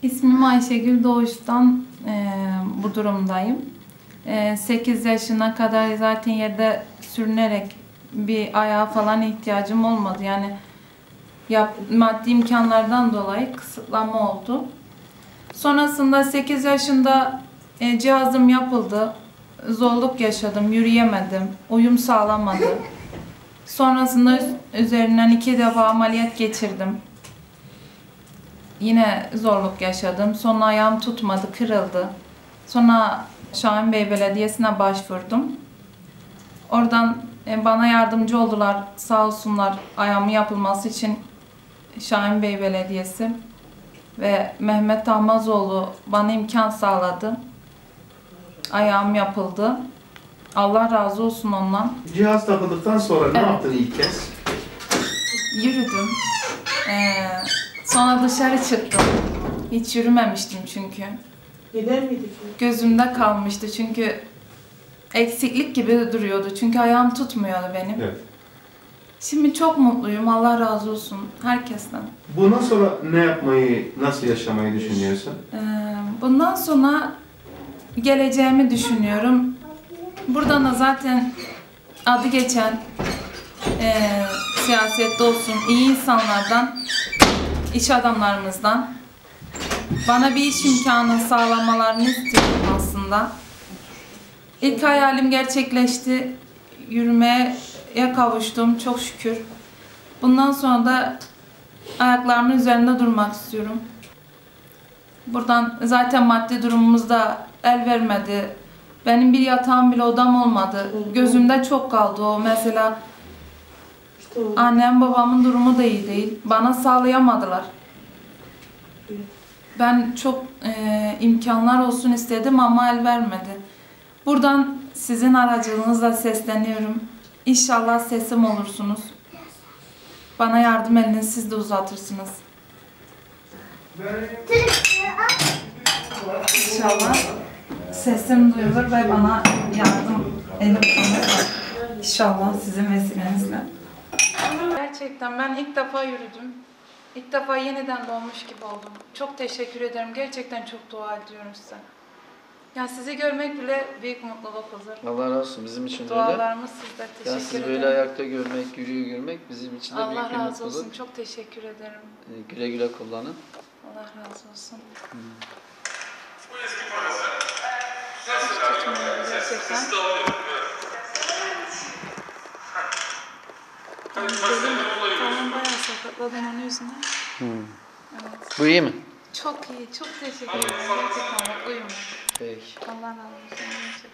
İsmim Ayşegül. Doğuştan bu durumdayım. 8 yaşına kadar zaten yerde sürünerek bir ayağa falan ihtiyacım olmadı. Yani maddi imkanlardan dolayı kısıtlama oldu. Sonrasında 8 yaşında cihazım yapıldı. Zorluk yaşadım, yürüyemedim, uyum sağlamadı. Sonrasında üzerinden 2 defa ameliyat geçirdim. Yine zorluk yaşadım. Sonra ayağım tutmadı, kırıldı. Sonra Şahin Bey Belediyesi'ne başvurdum. Oradan bana yardımcı oldular. Sağ olsunlar, ayağımın yapılması için Şahin Bey Belediyesi ve Mehmet Tahmazoğlu bana imkan sağladı. Ayağım yapıldı. Allah razı olsun ondan. Cihaz takıldıktan sonra ne yaptın ilk kez? Yürüdüm. Sonra dışarı çıktım. Hiç yürümemiştim çünkü. Neden miydi? Gözümde kalmıştı çünkü eksiklik gibi duruyordu. Çünkü ayağım tutmuyordu benim. Evet. Şimdi çok mutluyum. Allah razı olsun herkesten. Bundan sonra ne yapmayı, nasıl yaşamayı düşünüyorsun? Bundan sonra geleceğimi düşünüyorum. Buradan da zaten adı geçen siyasette olsun, iyi insanlardan, iş adamlarımızdan bana bir iş imkanı sağlamalarını istiyorum aslında. İlk hayalim gerçekleşti. Yürümeye kavuştum çok şükür. Bundan sonra da ayaklarımın üzerinde durmak istiyorum. Buradan zaten maddi durumumuz da el vermedi. Benim bir yatağım bile odam olmadı. Gözümde çok kaldı o. Mesela annem babamın durumu da iyi değil. Bana sağlayamadılar. Ben çok imkanlar olsun istedim ama el vermedi. Buradan sizin aracılığınızla sesleniyorum. İnşallah sesim olursunuz. Bana yardım elini siz de uzatırsınız. İnşallah sesim duyulur ve bana yardım eli uzanır. İnşallah sizin vesilenizle. Gerçekten ben ilk defa yürüdüm. İlk defa yeniden doğmuş gibi oldum. Çok teşekkür ederim. Gerçekten çok dua ediyorum size. Ya sizi görmek bile büyük mutluluk olur. Allah razı olsun. Bizim için de öyle. Dualarımız sizde. Teşekkür ederim. Sizi böyle ayakta görmek, yürüyor görmek bizim için de büyük bir mutluluk. Allah razı olsun. Çok teşekkür ederim. Güle güle kullanın. Allah razı olsun. Gerçekten. Tamam, bayağı sakatladım onun yüzünden. Evet. Bu iyi mi? Çok iyi, çok teşekkür ederim. Gerçekten mutluyum. Peki. Allah razı olsun.